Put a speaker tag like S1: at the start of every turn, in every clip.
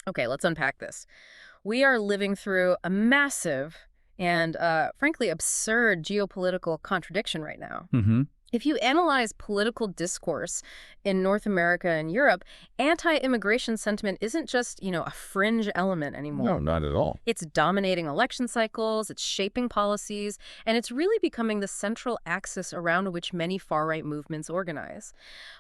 S1: Okay, let's unpack this. We are living through a massive and, frankly, absurd geopolitical contradiction right now.
S2: Mm-hmm.
S1: If you analyze political discourse in North America and Europe, anti-immigration sentiment isn't just, a fringe element
S2: No,
S1: anymore.
S2: not at all.
S1: It's dominating election cycles, it's shaping policies, and it's really becoming the central axis around which many far-right movements organize.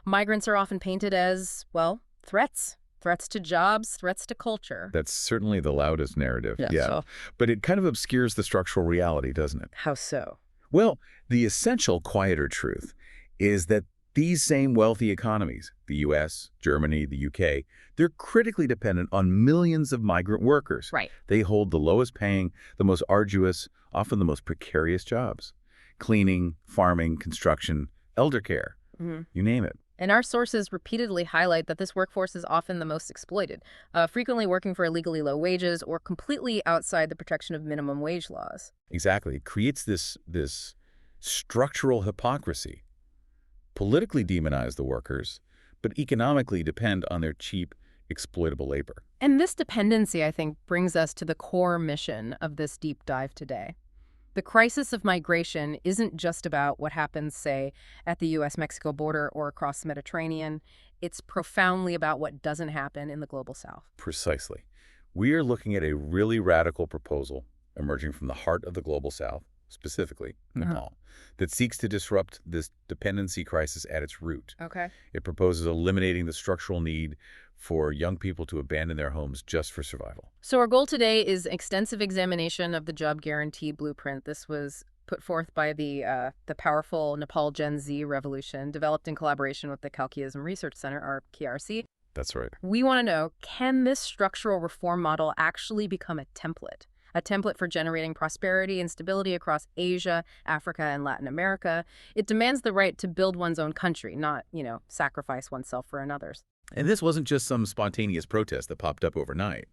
S1: Migrants are often painted as, well, threats. Threats to jobs, threats to culture.
S2: That's certainly the loudest narrative.
S1: Yeah,
S2: Yeah.
S1: so
S2: But it kind of obscures the structural reality, doesn't it?
S1: how so?
S2: Well, the essential, quieter truth is that these same wealthy economies, the U.S., Germany, the U.K., they're critically dependent on millions of migrant workers.
S1: Right.
S2: They hold the lowest paying, the most arduous, often the most precarious jobs. Cleaning, farming, construction, elder care, you name it.
S1: And our sources repeatedly highlight that this workforce is often the most exploited, frequently working for illegally low wages or completely outside the protection of minimum wage laws.
S2: Exactly. It creates this structural hypocrisy. Politically demonize the workers, but economically depend on their cheap, exploitable labor.
S1: And this dependency, I think, brings us to the core mission of this deep dive today. The crisis of migration isn't just about what happens, say, at the U.S.-Mexico border or across the Mediterranean. It's profoundly about what doesn't happen in the global south.
S2: Precisely. We are looking at a really radical proposal emerging from the heart of the global south, specifically Nepal, that seeks to disrupt this dependency crisis at its root.
S1: Okay.
S2: It proposes eliminating the structural need for young people to abandon their homes just for survival.
S1: So our goal today is extensive examination of the job guarantee blueprint. This was put forth by the powerful Nepal Gen Z revolution, developed in collaboration with the Kalkiism Research Center, or KRC.
S2: That's right.
S1: We want to know, can this structural reform model actually become a template? A template for generating prosperity and stability across Asia, Africa, and Latin America. It demands the right to build one's own country, not, sacrifice oneself for another's.
S2: And this wasn't just some spontaneous protest that popped up overnight.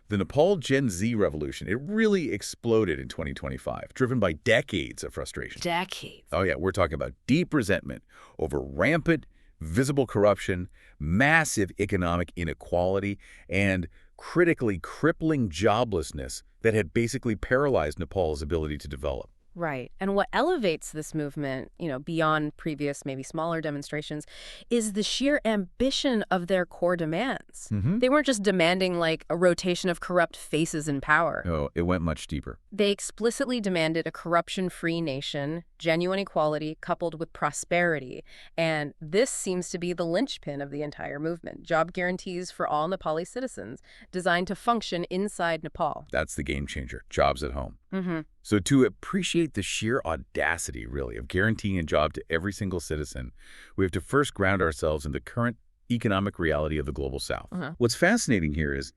S2: The Nepal Gen Z revolution, it really exploded in 2025, driven by decades of frustration.
S1: Decades.
S2: Oh yeah, we're talking about deep resentment over rampant, visible corruption, massive economic inequality, and critically crippling joblessness that had basically paralyzed Nepal's ability to develop.
S1: Right. And what elevates this movement, beyond previous, maybe smaller demonstrations, is the sheer ambition of their core demands. They weren't just demanding, like, a rotation of corrupt faces in power.
S2: Oh, it went much deeper.
S1: They explicitly demanded a corruption-free nation, genuine equality coupled with prosperity. And this seems to be the linchpin of the entire movement. Job guarantees for all Nepali citizens, designed to function inside Nepal.
S2: That's the game changer, jobs at home. So to appreciate the sheer audacity, really, of guaranteeing a job to every single citizen, we have to first ground ourselves in the current economic reality of the global south. What's fascinating here is,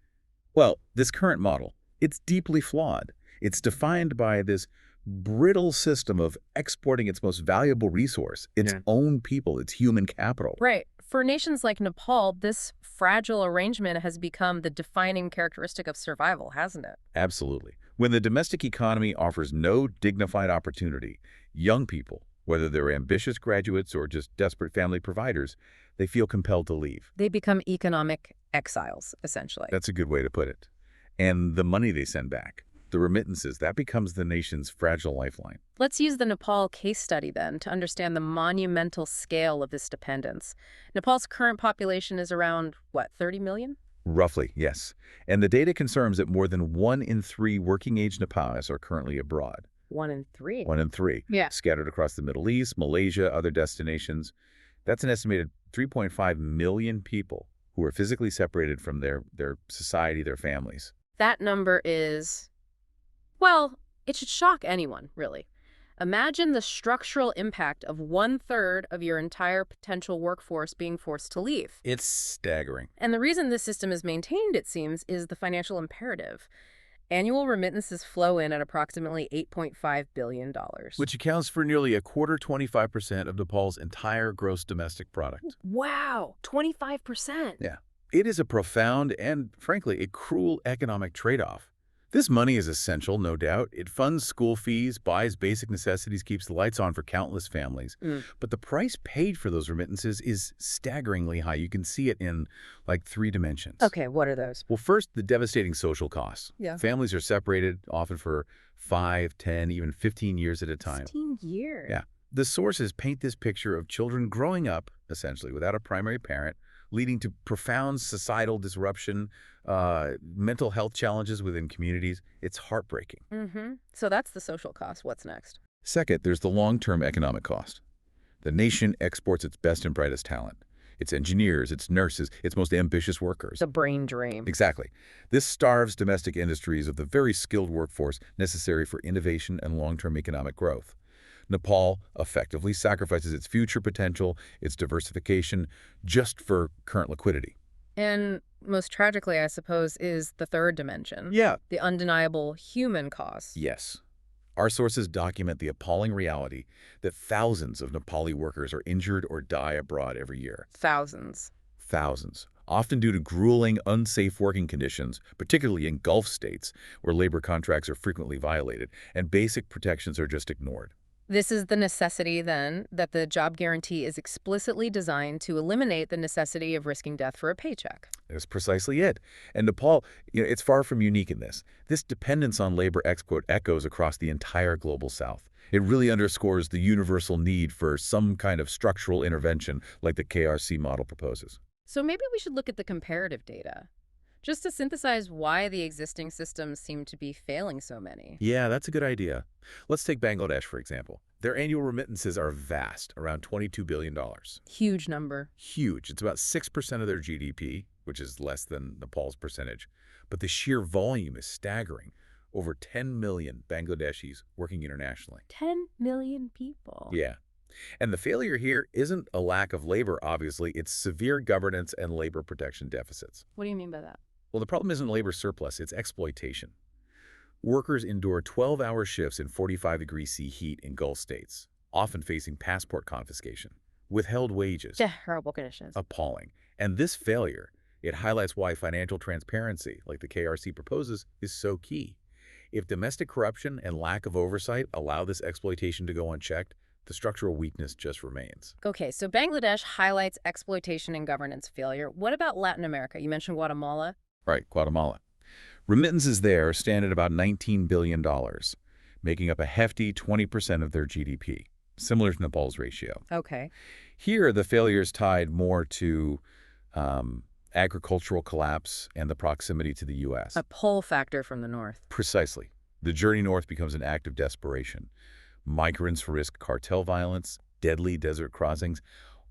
S2: well, this current model, it's deeply flawed. It's defined by this brittle system of exporting its most valuable resource, its own people, its human capital.
S1: Right. For nations like Nepal, this fragile arrangement has become the defining characteristic of survival, hasn't it?
S2: Absolutely. When the domestic economy offers no dignified opportunity, young people, whether they're ambitious graduates or just desperate family providers, they feel compelled to leave.
S1: They become economic exiles, essentially.
S2: That's a good way to put it. And the money they send back, the remittances, that becomes the nation's fragile lifeline.
S1: Let's use the Nepal case study, then, to understand the monumental scale of this dependence. Nepal's current population is around, 30 million?
S2: Roughly, yes. And the data confirms that more than 1 in 3 working-age Nepalis are currently abroad.
S1: 1 in 3?
S2: 1 in 3.
S1: Yeah.
S2: Scattered across the Middle East, Malaysia, other destinations. That's an estimated 3.5 million people who are physically separated from their society, their families.
S1: That number is, well, it should shock anyone, really. Imagine the structural impact of 1/3 of your entire potential workforce being forced to leave.
S2: It's staggering.
S1: And the reason this system is maintained, it seems, is the financial imperative. Annual remittances flow in at approximately $8.5 billion.
S2: Which accounts for nearly a quarter, 25% of Nepal's entire gross domestic product.
S1: Wow, 25%.
S2: Yeah. It is a profound and, frankly, a cruel economic trade-off. This money is essential, no doubt. It funds school fees, buys basic necessities, keeps the lights on for countless families. But the price paid for those remittances is staggeringly high. You can see it in like 3 dimensions.
S1: Okay, what are those?
S2: Well, first, the devastating social costs.
S1: Yeah.
S2: Families are separated, often for 5, 10, even 15 years at a time.
S1: 15 years?
S2: Yeah. The sources paint this picture of children growing up, essentially, without a primary parent, leading to profound societal disruption, mental health challenges within communities. It's heartbreaking.
S1: So that's the social cost. What's next?
S2: Second, there's the long-term economic cost. The nation exports its best and brightest talent. Its engineers, its nurses, its most ambitious workers.
S1: The brain drain.
S2: Exactly. This starves domestic industries of the very skilled workforce necessary for innovation and long-term economic growth. Nepal effectively sacrifices its future potential, its diversification, just for current liquidity.
S1: And most tragically, I suppose, is the third dimension.
S2: Yeah.
S1: The undeniable human cost.
S2: Yes. Our sources document the appalling reality that thousands of Nepali workers are injured or die abroad every year.
S1: Thousands.
S2: Thousands, often due to grueling, unsafe working conditions, particularly in Gulf states, where labor contracts are frequently violated and basic protections are just ignored.
S1: This is the necessity, then, that the job guarantee is explicitly designed to eliminate the necessity of risking death for a paycheck.
S2: That's precisely it. And Nepal, it's far from unique in this. This dependence on labor export echoes across the entire global south. It really underscores the universal need for some kind of structural intervention like the KRC model proposes.
S1: So maybe we should look at the comparative data, just to synthesize why the existing systems seem to be failing so many.
S2: Yeah, that's a good idea. Let's take Bangladesh, for example. Their annual remittances are vast, around $22 billion.
S1: Huge number.
S2: Huge. It's about 6% of their GDP, which is less than Nepal's percentage. But the sheer volume is staggering. Over 10 million Bangladeshis working internationally.
S1: 10 million people.
S2: Yeah. And the failure here isn't a lack of labor, obviously. It's severe governance and labor protection deficits.
S1: What do you mean by that?
S2: Well, the problem isn't labor surplus, it's exploitation. Workers endure 12-hour shifts in 45°C heat in Gulf states, often facing passport confiscation, withheld wages.
S1: Yeah, horrible conditions.
S2: Appalling. And this failure, it highlights why financial transparency, like the KRC proposes, is so key. If domestic corruption and lack of oversight allow this exploitation to go unchecked, the structural weakness just remains.
S1: Okay, so Bangladesh highlights exploitation and governance failure. What about Latin America? You mentioned Guatemala.
S2: Right, Guatemala. Remittances there stand at about $19 billion, making up a hefty 20% of their GDP, similar to Nepal's ratio.
S1: Okay.
S2: Here, the failure is tied more to agricultural collapse and the proximity to the U.S.
S1: A pull factor from the north.
S2: Precisely. The journey north becomes an act of desperation. Migrants risk cartel violence, deadly desert crossings,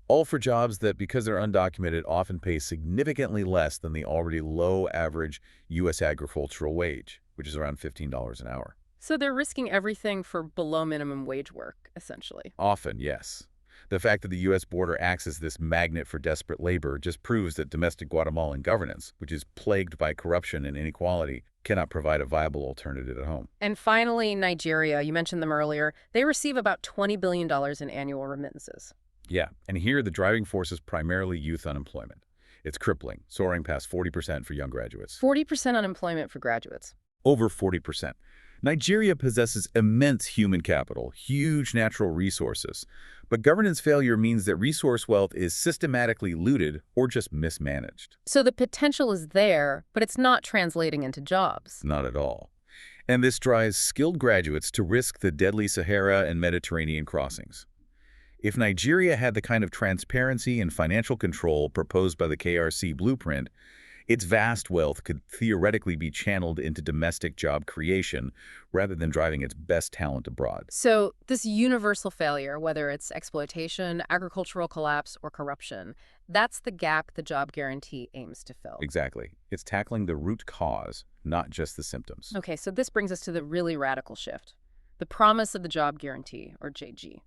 S2: all for jobs that, because they're undocumented, often pay significantly less than the already low average U.S. agricultural wage, which is around $15 an hour.
S1: So they're risking everything for below minimum wage work, essentially.
S2: Often, yes. The fact that the U.S. border acts as this magnet for desperate labor just proves that domestic Guatemalan governance, which is plagued by corruption and inequality, cannot provide a viable alternative at home.
S1: And finally, Nigeria, you mentioned them earlier. They receive about $20 billion in annual remittances.
S2: Yeah, and here the driving force is primarily youth unemployment. It's crippling, soaring past 40% for young graduates.
S1: 40% unemployment for graduates.
S2: Over 40%. Nigeria possesses immense human capital, huge natural resources, but governance failure means that resource wealth is systematically looted or just mismanaged.
S1: So the potential is there, but it's not translating into jobs.
S2: Not at all. And this drives skilled graduates to risk the deadly Sahara and Mediterranean crossings. If Nigeria had the kind of transparency and financial control proposed by the KRC blueprint, its vast wealth could theoretically be channeled into domestic job creation rather than driving its best talent abroad.
S1: So this universal failure, whether it's exploitation, agricultural collapse, or corruption, that's the gap the job guarantee aims to fill.
S2: Exactly. It's tackling the root cause, not just the symptoms.
S1: Okay, so this brings us to the really radical shift. The promise of the job guarantee, or JG.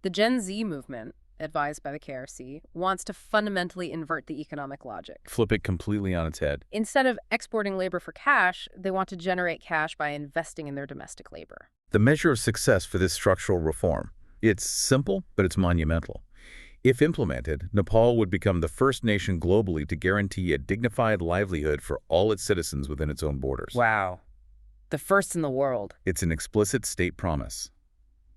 S1: The Gen Z movement, advised by the KRC, wants to fundamentally invert the economic logic.
S2: Flip it completely on its head.
S1: Instead of exporting labor for cash, they want to generate cash by investing in their domestic labor.
S2: The measure of success for this structural reform, it's simple, but it's monumental. If implemented, Nepal would become the first nation globally to guarantee a dignified livelihood for all its citizens within its own borders.
S1: Wow. the first in the world.
S2: It's an explicit state promise.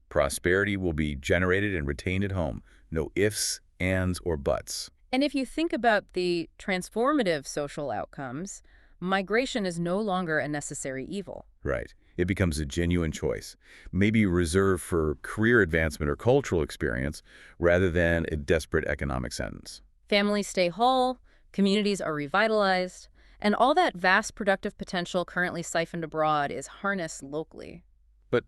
S2: Prosperity will be generated and retained at home. No ifs, ands, or buts.
S1: And if you think about the transformative social outcomes, migration is no longer a necessary evil.
S2: Right. It becomes a genuine choice, maybe reserved for career advancement or cultural experience rather than a desperate economic sentence.
S1: Families stay whole, communities are revitalized, and all that vast productive potential currently siphoned abroad is harnessed locally.
S2: But,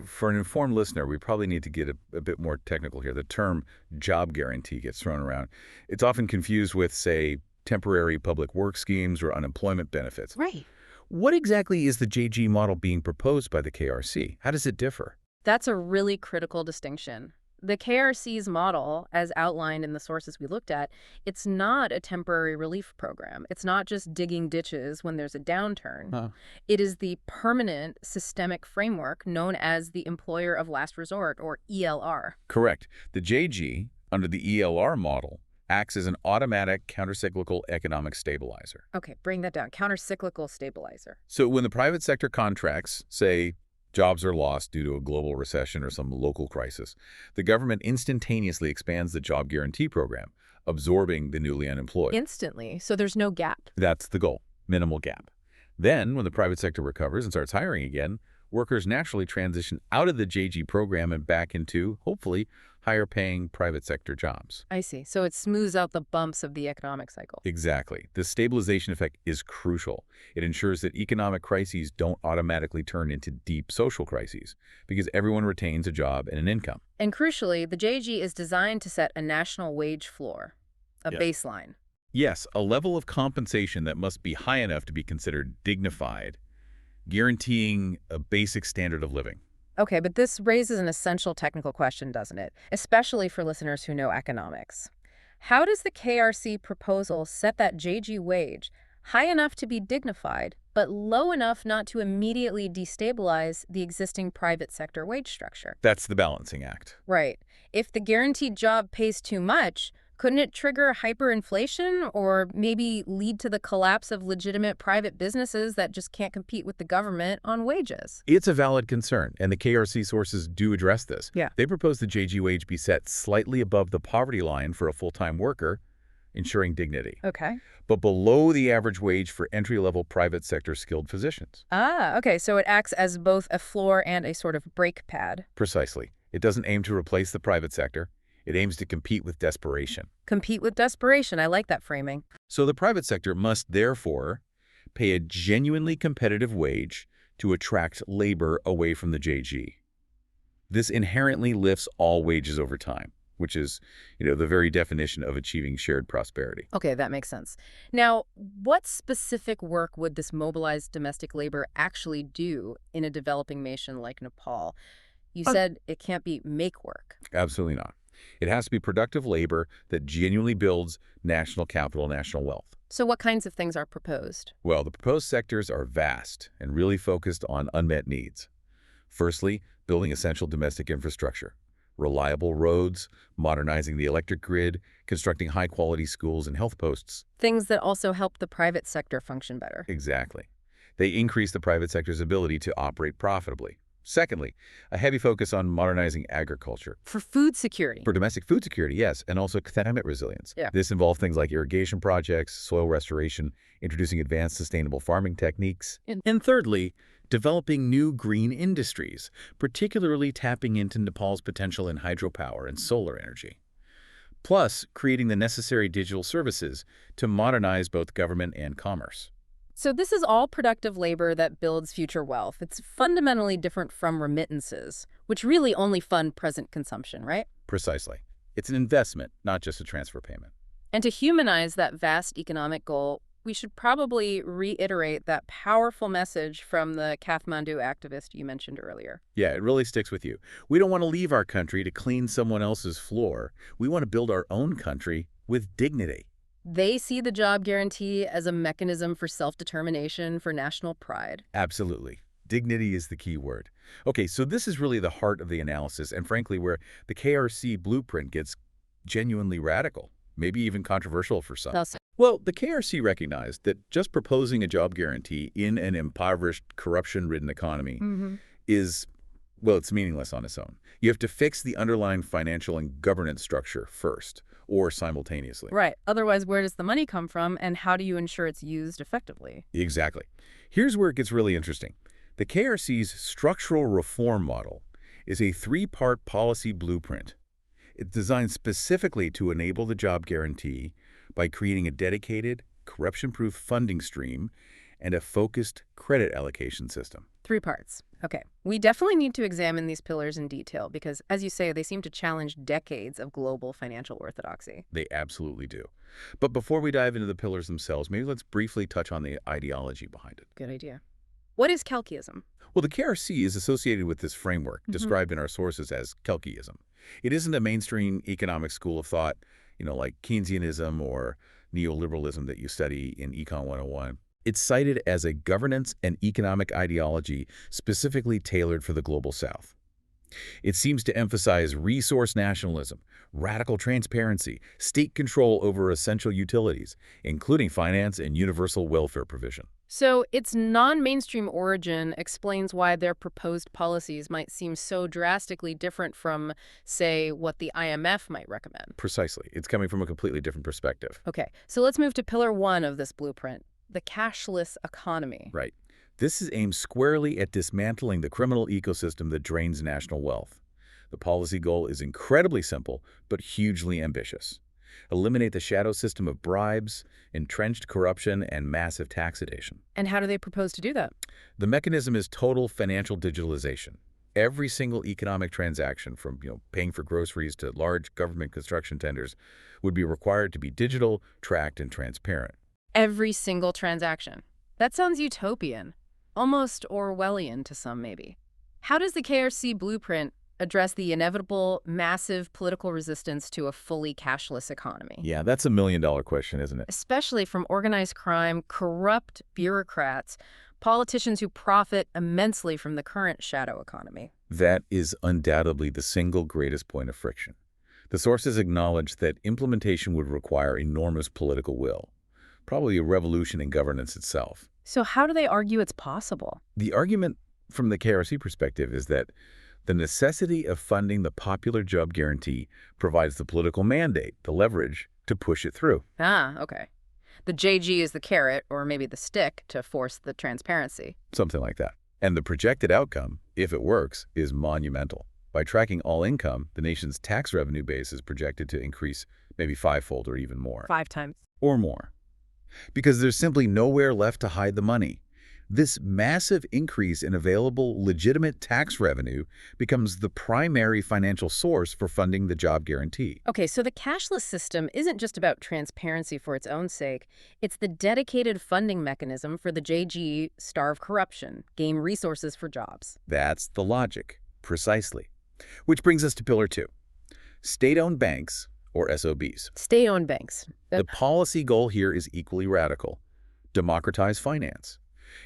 S2: for an informed listener, we probably need to get a bit more technical here. The term job guarantee gets thrown around. It's often confused with, say, temporary public work schemes or unemployment benefits.
S1: Right.
S2: What exactly is the JG model being proposed by the KRC? How does it differ?
S1: That's a really critical distinction. The KRC's model, as outlined in the sources we looked at, it's not a temporary relief program. It's not just digging ditches when there's a downturn.
S2: Huh.
S1: It is the permanent systemic framework known as the employer of last resort, or ELR.
S2: Correct. The JG, under the ELR model, acts as an automatic countercyclical economic stabilizer.
S1: Okay, bring that down. Countercyclical stabilizer.
S2: So when the private sector contracts, say, jobs are lost due to a global recession or some local crisis, the government instantaneously expands the job guarantee program, absorbing the newly unemployed.
S1: Instantly, so there's no gap.
S2: That's the goal, minimal gap. Then, when the private sector recovers and starts hiring again, workers naturally transition out of the JG program and back into, hopefully, higher-paying private sector jobs.
S1: I see. So it smooths out the bumps of the economic cycle.
S2: Exactly. The stabilization effect is crucial. It ensures that economic crises don't automatically turn into deep social crises because everyone retains a job and an income.
S1: And crucially, the JG is designed to set a national wage floor, a baseline.
S2: Yes, a level of compensation that must be high enough to be considered dignified, guaranteeing a basic standard of living.
S1: Okay, but this raises an essential technical question, doesn't it? Especially for listeners who know economics. How does the KRC proposal set that JG wage high enough to be dignified, but low enough not to immediately destabilize the existing private sector wage structure?
S2: That's the balancing act.
S1: Right. If the guaranteed job pays too much, couldn't it trigger hyperinflation or maybe lead to the collapse of legitimate private businesses that just can't compete with the government on wages?
S2: It's a valid concern, and the KRC sources do address this.
S1: Yeah.
S2: They propose the JG wage be set slightly above the poverty line for a full-time worker, ensuring dignity,
S1: Okay.
S2: but below the average wage for entry-level private sector skilled physicians.
S1: Ah, okay. So it acts as both a floor and a sort of brake pad.
S2: Precisely. It doesn't aim to replace the private sector. It aims to compete with desperation.
S1: Compete with desperation. I like that framing.
S2: So the private sector must therefore pay a genuinely competitive wage to attract labor away from the JG. This inherently lifts all wages over time, which is, the very definition of achieving shared prosperity.
S1: Okay, that makes sense. Now, what specific work would this mobilized domestic labor actually do in a developing nation like Nepal? You said it can't be make work.
S2: Absolutely not. It has to be productive labor that genuinely builds national capital, national wealth.
S1: So what kinds of things are proposed?
S2: Well, the proposed sectors are vast and really focused on unmet needs. Firstly, building essential domestic infrastructure, reliable roads, modernizing the electric grid, constructing high-quality schools and health posts.
S1: Things that also help the private sector function better.
S2: Exactly. They increase the private sector's ability to operate profitably. Secondly, a heavy focus on modernizing agriculture.
S1: For food security.
S2: For domestic food security, yes, and also climate resilience.
S1: Yeah.
S2: This involves things like irrigation projects, soil restoration, introducing advanced sustainable farming techniques. And thirdly, developing new green industries, particularly tapping into Nepal's potential in hydropower and solar energy. Plus, creating the necessary digital services to modernize both government and commerce.
S1: So this is all productive labor that builds future wealth. It's fundamentally different from remittances, which really only fund present consumption, right?
S2: Precisely. It's an investment, not just a transfer payment.
S1: And to humanize that vast economic goal, we should probably reiterate that powerful message from the Kathmandu activist you mentioned earlier.
S2: Yeah, it really sticks with you. We don't want to leave our country to clean someone else's floor. We want to build our own country with dignity.
S1: They see the job guarantee as a mechanism for self-determination, for national pride.
S2: Absolutely. Dignity is the key word. Okay, so this is really the heart of the analysis and frankly where the KRC blueprint gets genuinely radical. maybe even controversial for some.
S1: Thus,
S2: Well, the KRC recognized that just proposing a job guarantee in an impoverished, corruption-ridden economy is, well, it's meaningless on its own. You have to fix the underlying financial and governance structure first, or simultaneously.
S1: right. Otherwise, where does the money come from, and how do you ensure it's used effectively?
S2: Exactly. Here's where it gets really interesting. The KRC's structural reform model is a three-part policy blueprint. It's designed specifically to enable the job guarantee by creating a dedicated, corruption-proof funding stream and a focused credit allocation system.
S1: 3 parts. Okay. We definitely need to examine these pillars in detail because, as you say, they seem to challenge decades of global financial orthodoxy.
S2: They absolutely do. But before we dive into the pillars themselves, maybe let's briefly touch on the ideology behind it.
S1: Good idea. What is Kalkiism?
S2: Well, the KRC is associated with this framework, described in our sources as Kalkiism. It isn't a mainstream economic school of thought, like Keynesianism or neoliberalism that you study in Econ 101. It's cited as a governance and economic ideology specifically tailored for the Global South. It seems to emphasize resource nationalism, radical transparency, state control over essential utilities, including finance and universal welfare provision.
S1: So its non-mainstream origin explains why their proposed policies might seem so drastically different from, say, what the IMF might recommend.
S2: Precisely. It's coming from a completely different perspective.
S1: Okay, so let's move to pillar 1 of this blueprint, the cashless economy.
S2: Right. This is aimed squarely at dismantling the criminal ecosystem that drains national wealth. The policy goal is incredibly simple, but hugely ambitious. Eliminate the shadow system of bribes, entrenched corruption, and massive tax evasion.
S1: And how do they propose to do that?
S2: The mechanism is total financial digitalization. Every single economic transaction, from paying for groceries to large government construction tenders, would be required to be digital, tracked, and transparent.
S1: Every single transaction. That sounds utopian. Almost Orwellian to some, maybe. How does the KRC blueprint address the inevitable, massive political resistance to a fully cashless economy?
S2: Yeah, that's $1 million question, isn't it?
S1: Especially from organized crime, corrupt bureaucrats, politicians who profit immensely from the current shadow economy.
S2: That is undoubtedly the single greatest point of friction. The sources acknowledge that implementation would require enormous political will, probably a revolution in governance itself.
S1: So how do they argue it's possible?
S2: The argument from the KRC perspective is that the necessity of funding the popular job guarantee provides the political mandate, the leverage, to push it through.
S1: Ah, okay. The JG is the carrot, or maybe the stick, to force the transparency.
S2: Something like that. And the projected outcome, if it works, is monumental. By tracking all income, the nation's tax revenue base is projected to increase maybe 5-fold or even more.
S1: 5 times.
S2: Or more. Because there's simply nowhere left to hide the money. This massive increase in available legitimate tax revenue becomes the primary financial source for funding the job guarantee.
S1: Okay, so the cashless system isn't just about transparency for its own sake. It's the dedicated funding mechanism for the JG starve corruption, gain resources for jobs.
S2: That's the logic, precisely. Which brings us to Pillar 2. State-owned banks, or SOBs.
S1: State-owned banks.
S2: The policy goal here is equally radical. Democratize finance.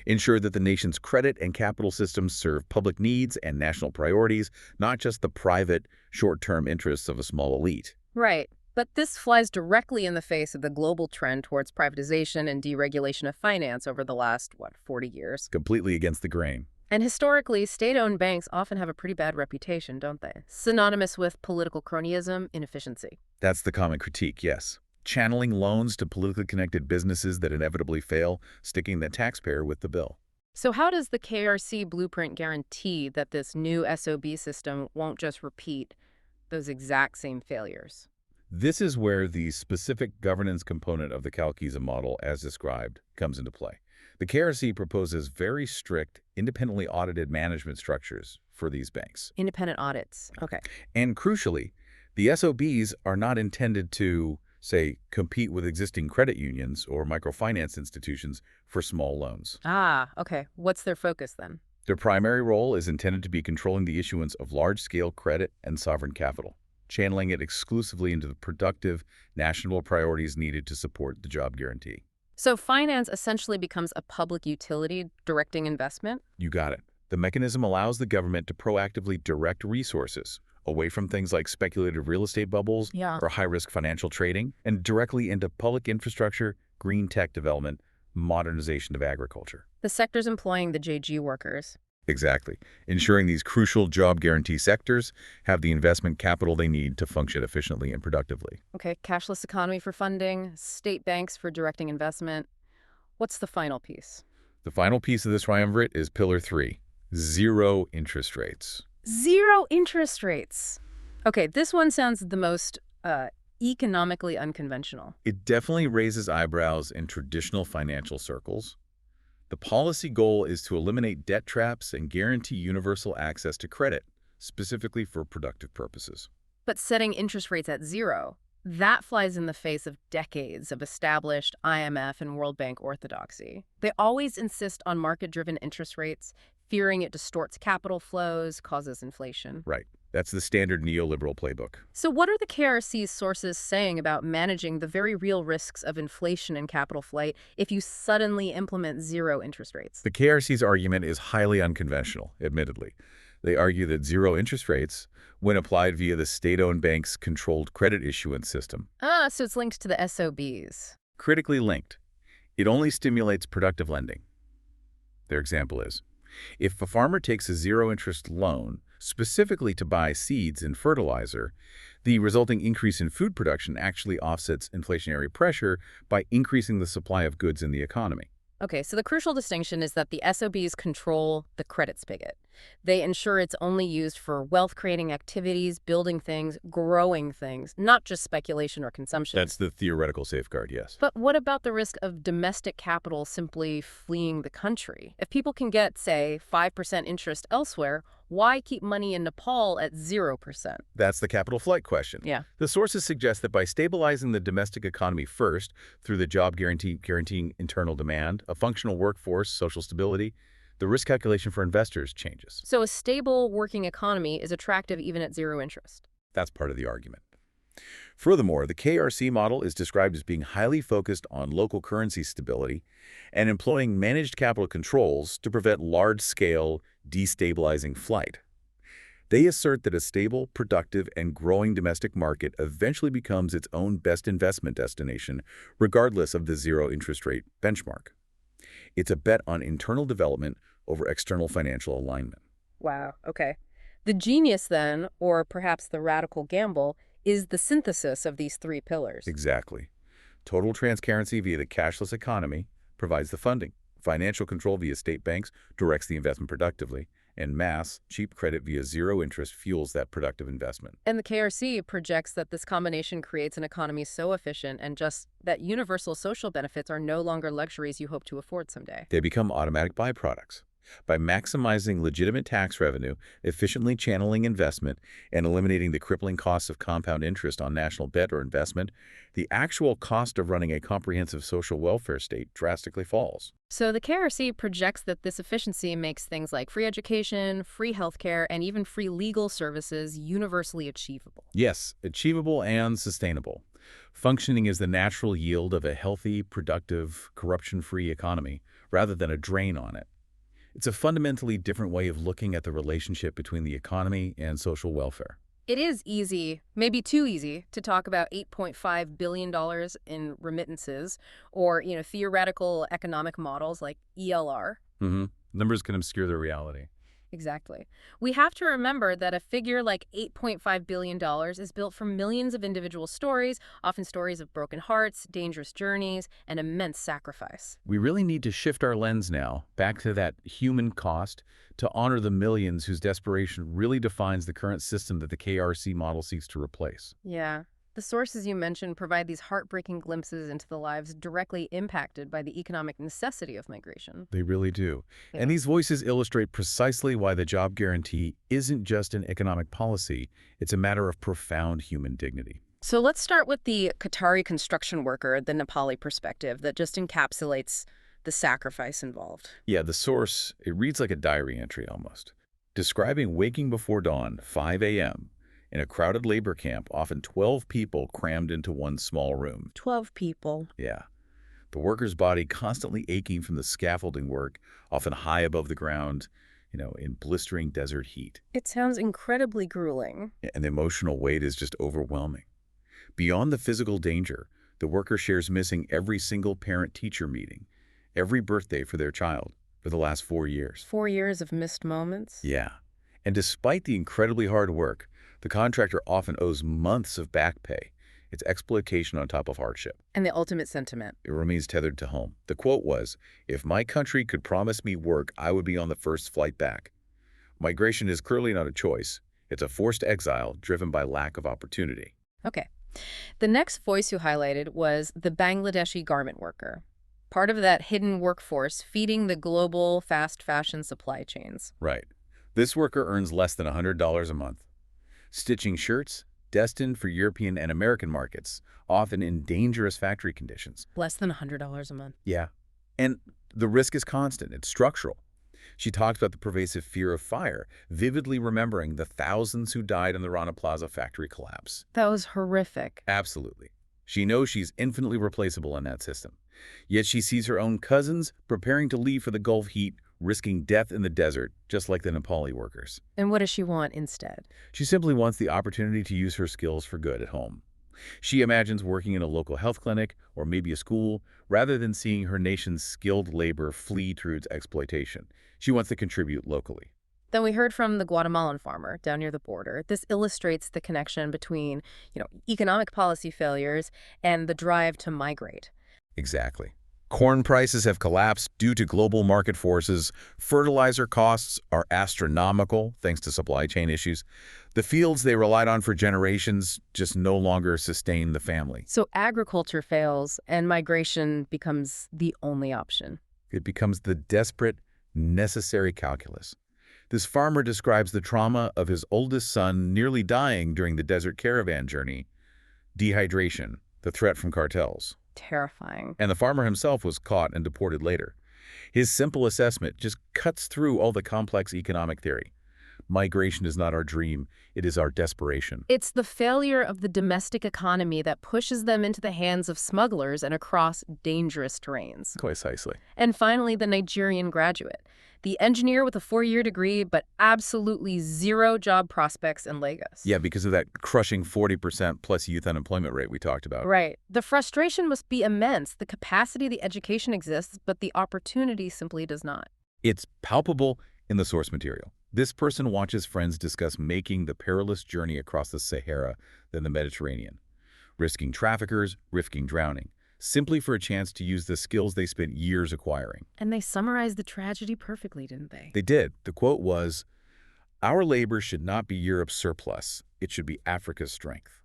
S2: Ensure that the nation's credit and capital systems serve public needs and national priorities, not just the private, short-term interests of a small elite.
S1: Right. But this flies directly in the face of the global trend towards privatization and deregulation of finance over the last, 40 years?
S2: Completely against the grain.
S1: And historically, state-owned banks often have a pretty bad reputation, don't they? Synonymous with political cronyism, inefficiency.
S2: That's the common critique, yes. Channeling loans to politically connected businesses that inevitably fail, sticking the taxpayer with the bill.
S1: So how does the KRC blueprint guarantee that this new SOB system won't just repeat those exact same failures?
S2: This is where the specific governance component of the Kalkiism model, as described, comes into play. The KRC proposes very strict, independently audited management structures for these banks.
S1: Independent audits. Okay.
S2: And crucially, the SOBs are not intended to, say, compete with existing credit unions or microfinance institutions for small loans.
S1: Ah, okay. What's their focus then?
S2: Their primary role is intended to be controlling the issuance of large-scale credit and sovereign capital, channeling it exclusively into the productive national priorities needed to support the job guarantee.
S1: So finance essentially becomes a public utility directing investment?
S2: You got it. The mechanism allows the government to proactively direct resources, away from things like speculative real estate bubbles
S1: Yeah.
S2: or high-risk financial trading, and directly into public infrastructure, green tech development, modernization of agriculture.
S1: The sectors employing the JG workers.
S2: Exactly. Ensuring these crucial job guarantee sectors have the investment capital they need to function efficiently and productively.
S1: Okay, cashless economy for funding, state banks for directing investment. What's the final piece?
S2: The final piece of this triumvirate is Pillar 3, zero interest rates.
S1: Zero interest rates. Okay, this one sounds the most economically unconventional.
S2: It definitely raises eyebrows in traditional financial circles. The policy goal is to eliminate debt traps and guarantee universal access to credit, specifically for productive purposes.
S1: But setting interest rates at zero, that flies in the face of decades of established IMF and World Bank orthodoxy. They always insist on market-driven interest rates, fearing it distorts capital flows, causes inflation.
S2: Right. That's the standard neoliberal playbook.
S1: So what are the KRC's sources saying about managing the very real risks of inflation and capital flight if you suddenly implement zero interest rates?
S2: The KRC's argument is highly unconventional, admittedly. They argue that zero interest rates, when applied via the state-owned bank's controlled credit issuance system,
S1: So it's linked to the SOBs.
S2: critically linked. It only stimulates productive lending. Their example is, if a farmer takes a zero-interest loan specifically to buy seeds and fertilizer, the resulting increase in food production actually offsets inflationary pressure by increasing the supply of goods in the economy.
S1: Okay, so the crucial distinction is that the SOBs control the credit spigot. They ensure it's only used for wealth-creating activities, building things, growing things, not just speculation or consumption.
S2: That's the theoretical safeguard, yes.
S1: But what about the risk of domestic capital simply fleeing the country? If people can get, say, 5% interest elsewhere, why keep money in Nepal at 0%?
S2: That's the capital flight question.
S1: Yeah.
S2: The sources suggest that by stabilizing the domestic economy first through the job guaranteeing internal demand, a functional workforce, social stability, the risk calculation for investors changes.
S1: So a stable working economy is attractive even at zero interest.
S2: That's part of the argument. Furthermore, the KRC model is described as being highly focused on local currency stability and employing managed capital controls to prevent large-scale, destabilizing flight. They assert that a stable, productive, and growing domestic market eventually becomes its own best investment destination, regardless of the zero interest rate benchmark. It's a bet on internal development over external financial alignment.
S1: Wow, okay. The genius then, or perhaps the radical gamble, is the synthesis of these three pillars.
S2: Exactly. Total transparency via the cashless economy provides the funding. Financial control via state banks directs the investment productively. And mass, cheap credit via zero interest fuels that productive investment.
S1: And the KRC projects that this combination creates an economy so efficient and just that universal social benefits are no longer luxuries you hope to afford someday.
S2: They become automatic byproducts. By maximizing legitimate tax revenue, efficiently channeling investment, and eliminating the crippling costs of compound interest on national debt or investment, the actual cost of running a comprehensive social welfare state drastically falls.
S1: So the KRC projects that this efficiency makes things like free education, free healthcare, and even free legal services universally achievable.
S2: Yes, achievable and sustainable. Functioning is the natural yield of a healthy, productive, corruption-free economy, rather than a drain on it. It's a fundamentally different way of looking at the relationship between the economy and social welfare.
S1: It is easy, maybe too easy, to talk about $8.5 billion in remittances or, theoretical economic models like ELR.
S2: Numbers can obscure the reality.
S1: Exactly. We have to remember that a figure like $8.5 billion is built from millions of individual stories, often stories of broken hearts, dangerous journeys, and immense sacrifice.
S2: We really need to shift our lens now back to that human cost to honor the millions whose desperation really defines the current system that the KRC model seeks to replace.
S1: Yeah. The sources you mentioned provide these heartbreaking glimpses into the lives directly impacted by the economic necessity of migration.
S2: They really do.
S1: Yeah.
S2: And these voices illustrate precisely why the job guarantee isn't just an economic policy, it's a matter of profound human dignity.
S1: So let's start with the Qatari construction worker, the Nepali perspective that just encapsulates the sacrifice involved.
S2: Yeah, the source, it reads like a diary entry almost. Describing waking before dawn, 5 a.m., in a crowded labor camp, often 12 people crammed into one small room.
S1: 12 people.
S2: Yeah. The worker's body constantly aching from the scaffolding work, often high above the ground, in blistering desert heat.
S1: It sounds incredibly grueling.
S2: And the emotional weight is just overwhelming. Beyond the physical danger, the worker shares missing every single parent-teacher meeting, every birthday for their child for the last 4 years.
S1: 4 years of missed moments?
S2: Yeah. And despite the incredibly hard work, the contractor often owes months of back pay. It's exploitation on top of hardship.
S1: And the ultimate sentiment.
S2: It remains tethered to home. The quote was, "If my country could promise me work, I would be on the first flight back." Migration is clearly not a choice. It's a forced exile driven by lack of opportunity.
S1: Okay. The next voice you highlighted was the Bangladeshi garment worker, part of that hidden workforce feeding the global fast fashion supply chains.
S2: Right. This worker earns less than $100 a month, stitching shirts destined for European and American markets, often in dangerous factory conditions.
S1: Less than $100 a month.
S2: Yeah. And the risk is constant. It's structural. She talked about the pervasive fear of fire, vividly remembering the thousands who died in the Rana Plaza factory collapse.
S1: That was horrific.
S2: Absolutely. She knows she's infinitely replaceable in that system. Yet she sees her own cousins preparing to leave for the Gulf heat, risking death in the desert, just like the Nepali workers.
S1: And what does she want instead?
S2: She simply wants the opportunity to use her skills for good at home. She imagines working in a local health clinic or maybe a school, rather than seeing her nation's skilled labor flee through its exploitation. She wants to contribute locally.
S1: Then we heard from the Guatemalan farmer down near the border. This illustrates the connection between, economic policy failures and the drive to migrate.
S2: Exactly. Corn prices have collapsed due to global market forces. Fertilizer costs are astronomical thanks to supply chain issues. The fields they relied on for generations just no longer sustain the family.
S1: So agriculture fails and migration becomes the only option.
S2: It becomes the desperate, necessary calculus. This farmer describes the trauma of his oldest son nearly dying during the desert caravan journey, dehydration, the threat from cartels.
S1: Terrifying.
S2: And the farmer himself was caught and deported later. His simple assessment just cuts through all the complex economic theory. Migration is not our dream, it is our desperation.
S1: It's the failure of the domestic economy that pushes them into the hands of smugglers and across dangerous terrains.
S2: Precisely.
S1: And finally, the Nigerian graduate. The engineer with a 4-year degree, but absolutely zero job prospects in Lagos.
S2: Yeah, because of that crushing 40% plus youth unemployment rate we talked about.
S1: Right. The frustration must be immense. The capacity, the education exists, but the opportunity simply does not.
S2: It's palpable in the source material. This person watches friends discuss making the perilous journey across the Sahara, then the Mediterranean, risking traffickers, risking drowning, simply for a chance to use the skills they spent years acquiring.
S1: And they summarized the tragedy perfectly, didn't they?
S2: They did. The quote was, "Our labor should not be Europe's surplus. It should be Africa's strength."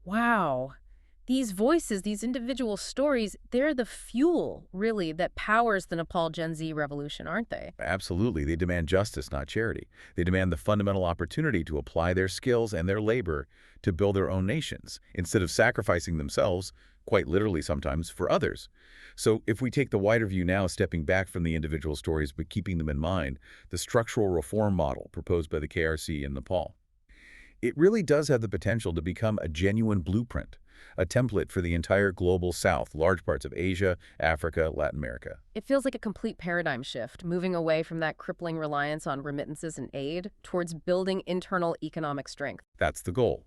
S1: Wow. These voices, these individual stories, they're the fuel, really, that powers the Nepal Gen Z revolution, aren't they?
S2: Absolutely. They demand justice, not charity. They demand the fundamental opportunity to apply their skills and their labor to build their own nations, instead of sacrificing themselves, quite literally sometimes, for others. So if we take the wider view now, stepping back from the individual stories but keeping them in mind, the structural reform model proposed by the KRC in Nepal, it really does have the potential to become a genuine blueprint, a template for the entire global South, large parts of Asia, Africa, Latin America.
S1: It feels like a complete paradigm shift, moving away from that crippling reliance on remittances and aid towards building internal economic strength.
S2: That's the goal.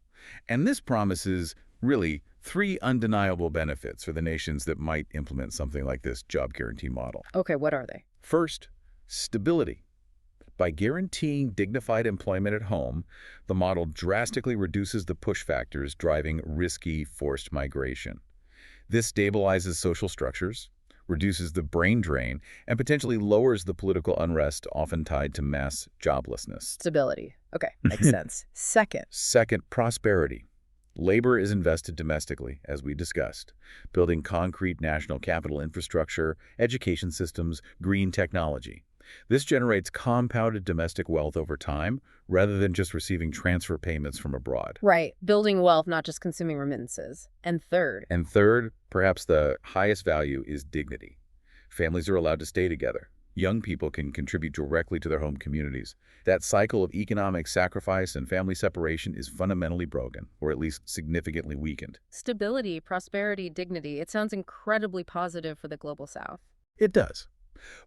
S2: And this promises, really, 3 undeniable benefits for the nations that might implement something like this job guarantee model.
S1: Okay, what are they?
S2: First, stability. By guaranteeing dignified employment at home, the model drastically reduces the push factors driving risky forced migration. This stabilizes social structures, reduces the brain drain, and potentially lowers the political unrest often tied to mass joblessness.
S1: Stability. Okay, makes sense.
S2: Second, prosperity. Labor is invested domestically, as we discussed, building concrete national capital infrastructure, education systems, green technology. This generates compounded domestic wealth over time, rather than just receiving transfer payments from abroad.
S1: Right, building wealth, not just consuming remittances. And third,
S2: perhaps the highest value, is dignity. Families are allowed to stay together. Young people can contribute directly to their home communities. That cycle of economic sacrifice and family separation is fundamentally broken, or at least significantly weakened.
S1: stability, prosperity, dignity. It sounds incredibly positive for the global South.
S2: It does.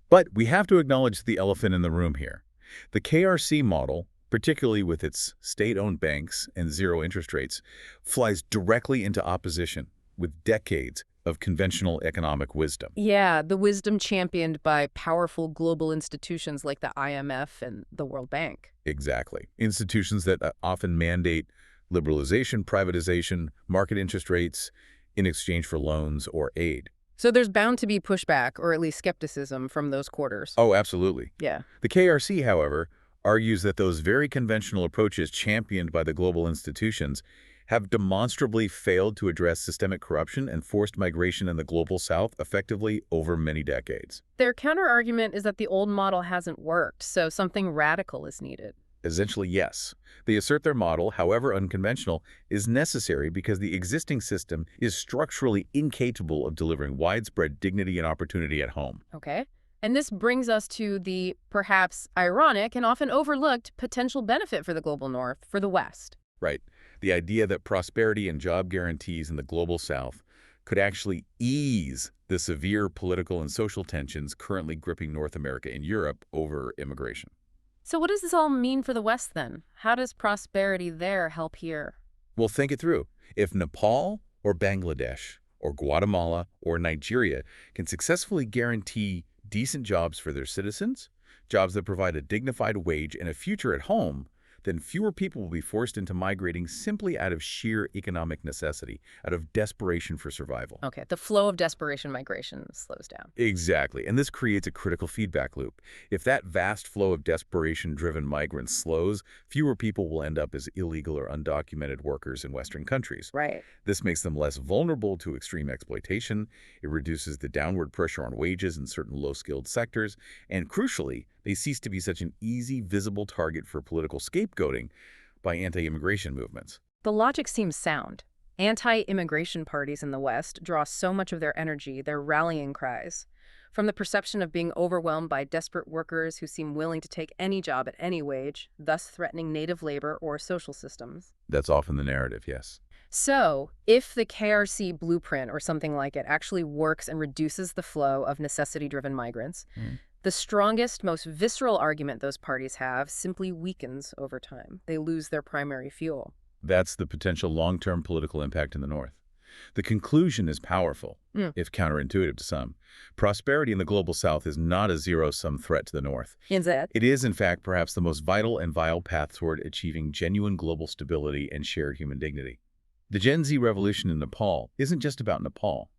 S2: But we have to acknowledge the elephant in the room here. The KRC model, particularly with its state-owned banks and zero interest rates, flies directly into opposition with decades of conventional economic wisdom.
S1: Yeah, the wisdom championed by powerful global institutions like the IMF and the World Bank.
S2: Exactly. Institutions that often mandate liberalization, privatization, market interest rates in exchange for loans or aid.
S1: So there's bound to be pushback, or at least skepticism, from those quarters.
S2: Oh, absolutely.
S1: Yeah.
S2: The KRC, however, argues that those very conventional approaches championed by the global institutions have demonstrably failed to address systemic corruption and forced migration in the global south effectively over many decades.
S1: Their counterargument is that the old model hasn't worked, so something radical is needed.
S2: Essentially, yes. They assert their model, however unconventional, is necessary because the existing system is structurally incapable of delivering widespread dignity and opportunity at home.
S1: Okay. And this brings us to the perhaps ironic and often overlooked potential benefit for the global north, for the West.
S2: Right. The idea that prosperity and job guarantees in the global south could actually ease the severe political and social tensions currently gripping North America and Europe over immigration.
S1: So what does this all mean for the West then? How does prosperity there help here?
S2: Well, think it through. If Nepal or Bangladesh or Guatemala or Nigeria can successfully guarantee decent jobs for their citizens, jobs that provide a dignified wage and a future at home, then fewer people will be forced into migrating simply out of sheer economic necessity, out of desperation for survival.
S1: Okay, the flow of desperation migration slows down.
S2: Exactly, and this creates a critical feedback loop. If that vast flow of desperation-driven migrants slows, fewer people will end up as illegal or undocumented workers in Western countries.
S1: Right.
S2: This makes them less vulnerable to extreme exploitation, it reduces the downward pressure on wages in certain low-skilled sectors, and crucially, they cease to be such an easy, visible target for political scapegoating by anti-immigration movements.
S1: The logic seems sound. Anti-immigration parties in the West draw so much of their energy, their rallying cries, from the perception of being overwhelmed by desperate workers who seem willing to take any job at any wage, thus threatening native labor or social systems.
S2: That's often the narrative, yes.
S1: So, if the KRC blueprint or something like it actually works and reduces the flow of necessity-driven migrants, the strongest, most visceral argument those parties have simply weakens over time. They lose their primary fuel.
S2: That's the potential long-term political impact in the North. The conclusion is powerful, if counterintuitive to some. Prosperity in the global South is not a zero-sum threat to the North.
S1: Instead,
S2: It is, in fact, perhaps the most vital and vile path toward achieving genuine global stability and shared human dignity. The Gen Z revolution in Nepal isn't just about Nepal.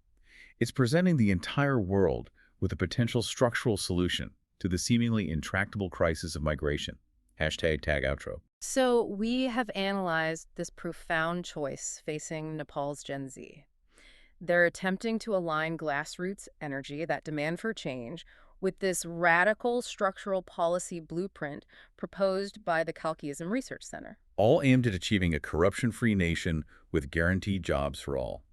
S2: It's presenting the entire world with a potential structural solution to the seemingly intractable crisis of migration. #tagoutro.
S1: So we have analyzed this profound choice facing Nepal's Gen Z. They're attempting to align grassroots energy, that demand for change, with this radical structural policy blueprint proposed by the Kalkiism Research Center.
S2: All aimed at achieving a corruption-free nation with guaranteed jobs for all.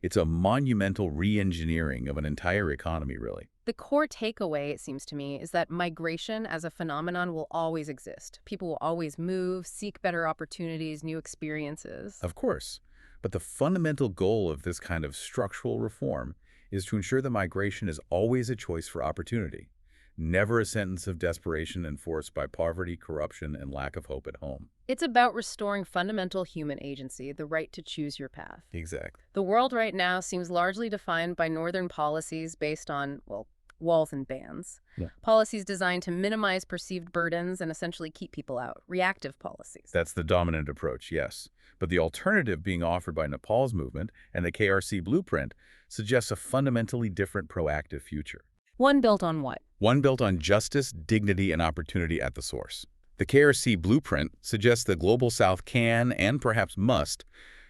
S2: It's a monumental re-engineering of an entire economy, really.
S1: The core takeaway, it seems to me, is that migration as a phenomenon will always exist. People will always move, seek better opportunities, new experiences.
S2: Of course. But the fundamental goal of this kind of structural reform is to ensure that migration is always a choice for opportunity, never a sentence of desperation enforced by poverty, corruption, and lack of hope at home.
S1: It's about restoring fundamental human agency, the right to choose your path.
S2: Exactly.
S1: The world right now seems largely defined by northern policies based on, well, walls and bans.
S2: Yeah.
S1: Policies designed to minimize perceived burdens and essentially keep people out. Reactive policies.
S2: That's the dominant approach, yes. But the alternative being offered by Nepal's movement and the KRC blueprint suggests a fundamentally different proactive future.
S1: One built on what?
S2: One built on justice, dignity, and opportunity at the source. The KRC blueprint suggests the Global South can, and perhaps must,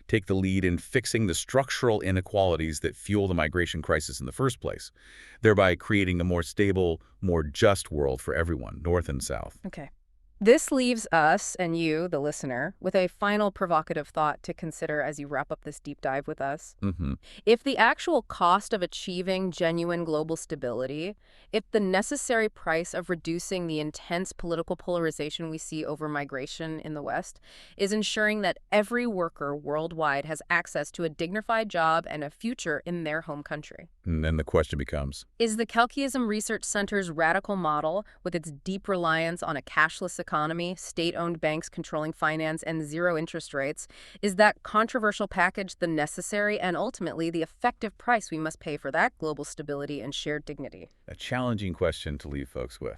S2: take the lead in fixing the structural inequalities that fuel the migration crisis in the first place, thereby creating a more stable, more just world for everyone, North and South.
S1: Okay. This leaves us and you, the listener, with a final provocative thought to consider as you wrap up this deep dive with us.
S2: Mm-hmm.
S1: If the actual cost of achieving genuine global stability, if the necessary price of reducing the intense political polarization we see over migration in the West is ensuring that every worker worldwide has access to a dignified job and a future in their home country.
S2: And then the question becomes,
S1: Is the Kalkiism Research Center's radical model, with its deep reliance on a cashless economy, state-owned banks controlling finance, and zero interest rates, is that controversial package the necessary and ultimately the effective price we must pay for that global stability and shared dignity?
S2: a challenging question to leave folks with.